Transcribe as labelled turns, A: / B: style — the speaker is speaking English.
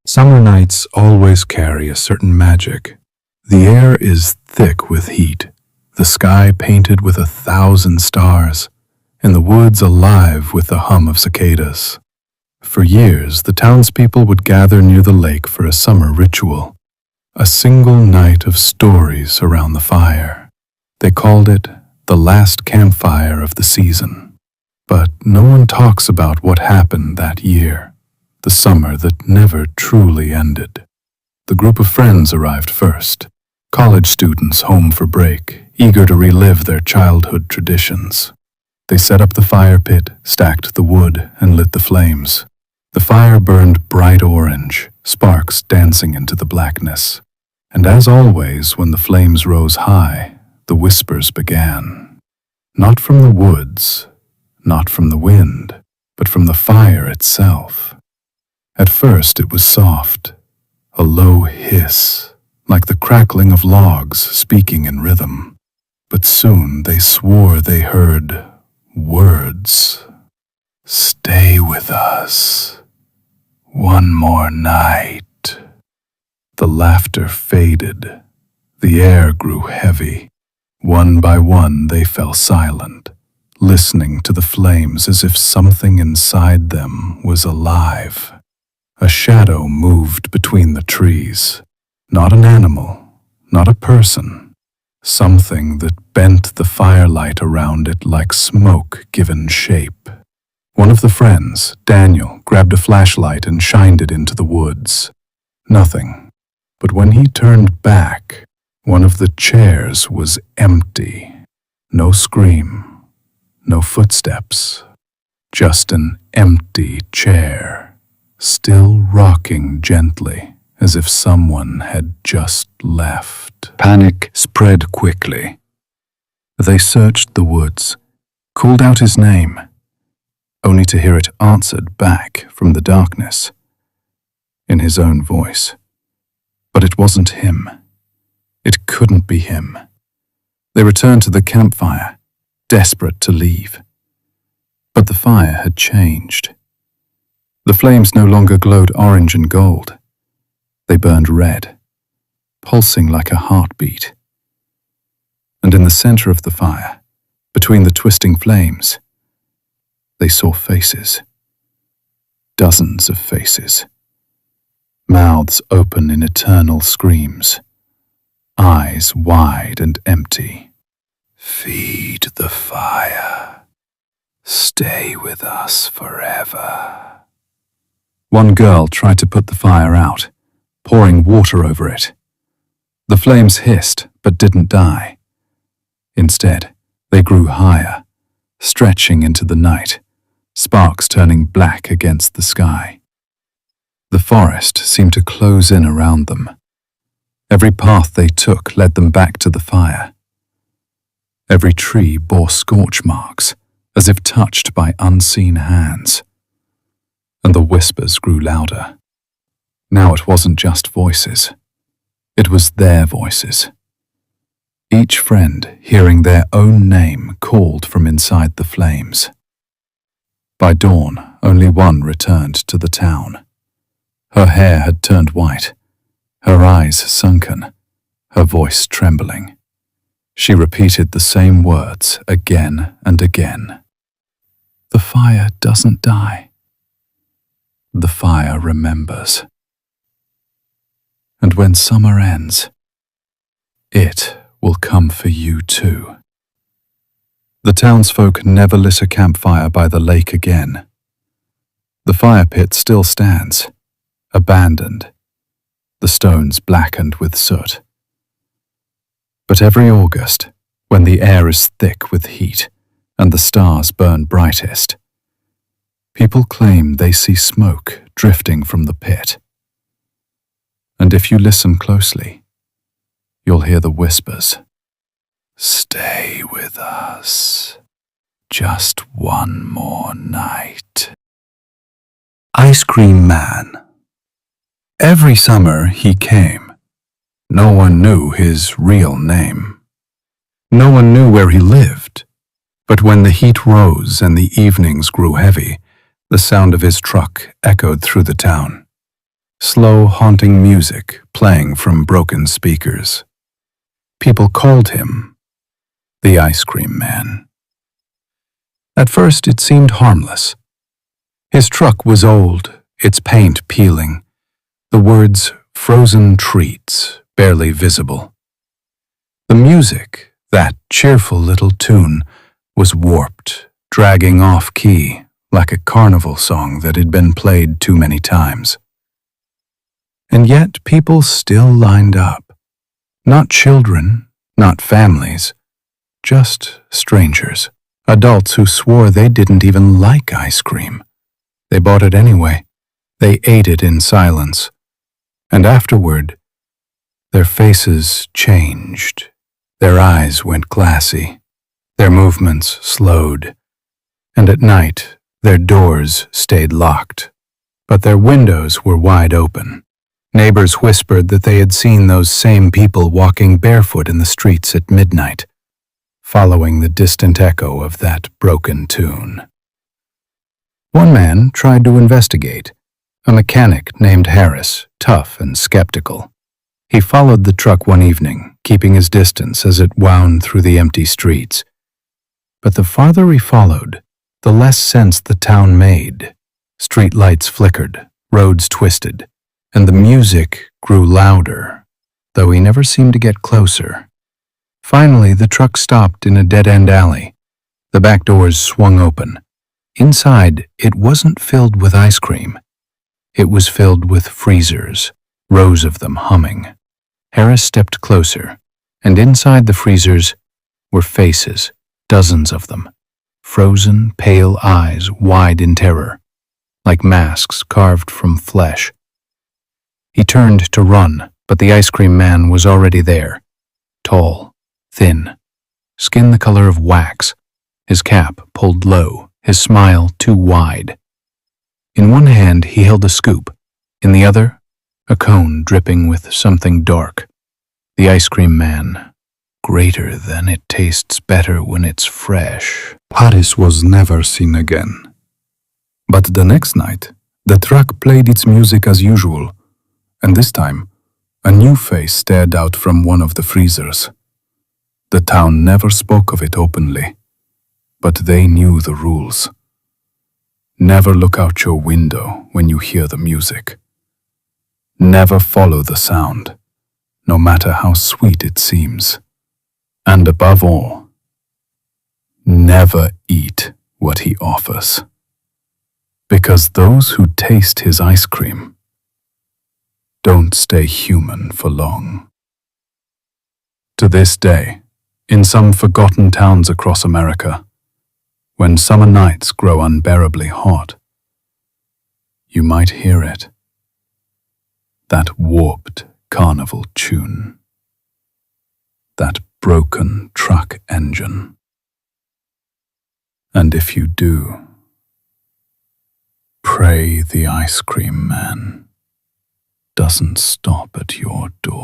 A: Summer nights always carry a certain magic. The air is thick with heat, the sky painted with 1,000 stars, and the woods alive with the hum of cicadas. For years, the townspeople would gather near the lake for a summer ritual, a single night of stories around the fire. They called it the Last Campfire of the season. But no one talks about what happened that year, the summer that never truly ended. The group of friends arrived first, college students home for break, eager to relive their childhood traditions. They set up the fire pit, stacked the wood, and lit the flames. The fire burned bright orange, sparks dancing into the blackness. And as always, when the flames rose high, the whispers began. Not from the woods, not from the wind, but from the fire itself. At first it was soft, a low hiss, like the crackling of logs speaking in rhythm. But soon they swore they heard words. "Stay with us. One more night." The laughter faded. The air grew heavy. One by one they fell silent, listening to the flames as if something inside them was alive. A shadow moved between the trees. Not an animal, not a person. Something that bent the firelight around it like smoke given shape. One of the friends, Daniel, grabbed a flashlight and shined it into the woods. Nothing. But when he turned back, one of the chairs was empty. No scream, no footsteps. Just an empty chair, still rocking gently, as if someone had just left. Panic spread quickly. They searched the woods, called out his name, only to hear it answered back from the darkness, in his own voice. But it wasn't him. It couldn't be him. They returned to the campfire, desperate to leave. But the fire had changed. The flames no longer glowed orange and gold. They burned red, pulsing like a heartbeat. And in the center of the fire, between the twisting flames, they saw faces. Dozens of faces. Mouths open in eternal screams. Eyes wide and empty. "Feed the fire. Stay with us forever." One girl tried to put the fire out, pouring water over it. The flames hissed but didn't die. Instead, they grew higher, stretching into the night, sparks turning black against the sky. The forest seemed to close in around them. Every path they took led them back to the fire. Every tree bore scorch marks, as if touched by unseen hands. And the whispers grew louder. Now it wasn't just voices. It was their voices. Each friend hearing their own name called from inside the flames. By dawn, only one returned to the town. Her hair had turned white, her eyes sunken, her voice trembling. She repeated the same words again and again. "The fire doesn't die. The fire remembers. And when summer ends, it will come for you too." The townsfolk never lit a campfire by the lake again. The fire pit still stands, abandoned, the stones blackened with soot. But every August, when the air is thick with heat and the stars burn brightest, people claim they see smoke drifting from the pit. And if you listen closely, you'll hear the whispers. "Stay with us. Just one more night." Ice Cream Man. Every summer he came. No one knew his real name. No one knew where he lived. But when the heat rose and the evenings grew heavy, the sound of his truck echoed through the town. slow, haunting music playing from broken speakers. People called him the Ice Cream Man. At first it seemed harmless. His truck was old, its paint peeling, the words "frozen treats" barely visible. The music, that cheerful little tune, was warped, dragging off-key, like a carnival song that had been played too many times. And yet people still lined up. Not children, not families, just strangers, adults who swore they didn't even like ice cream. They bought it anyway. They ate it in silence. And afterward, their faces changed. Their eyes went glassy. Their movements slowed. And at night, their doors stayed locked. But their windows were wide open. Neighbors whispered that they had seen those same people walking barefoot in the streets at midnight, following the distant echo of that broken tune. One man tried to investigate, a mechanic named Harris, tough and skeptical. He followed the truck one evening, keeping his distance as it wound through the empty streets. But the farther he followed, the less sense the town made. Street lights flickered, roads twisted, and the music grew louder, though he never seemed to get closer. Finally, the truck stopped in a dead-end alley. The back doors swung open. Inside, it wasn't filled with ice cream. It was filled with freezers, rows of them humming. Harris stepped closer, and inside the freezers were faces, dozens of them, frozen, pale eyes wide in terror, like masks carved from flesh. He turned to run, but the ice cream man was already there, tall, thin, skin the color of wax, his cap pulled low, his smile too wide. In one hand he held a scoop, in the other, a cone dripping with something dark. The ice cream man, greater than it tastes better when it's fresh. Paris was never seen again. But the next night, the truck played its music as usual, and this time, a new face stared out from one of the freezers. The town never spoke of it openly, but they knew the rules. Never look out your window when you hear the music. Never follow the sound, no matter how sweet it seems. And above all, never eat what he offers. Because those who taste his ice cream don't stay human for long. To this day, in some forgotten towns across America, when summer nights grow unbearably hot, you might hear it, that warped carnival tune, that broken truck engine. And if you do, pray the ice cream man doesn't stop at your door.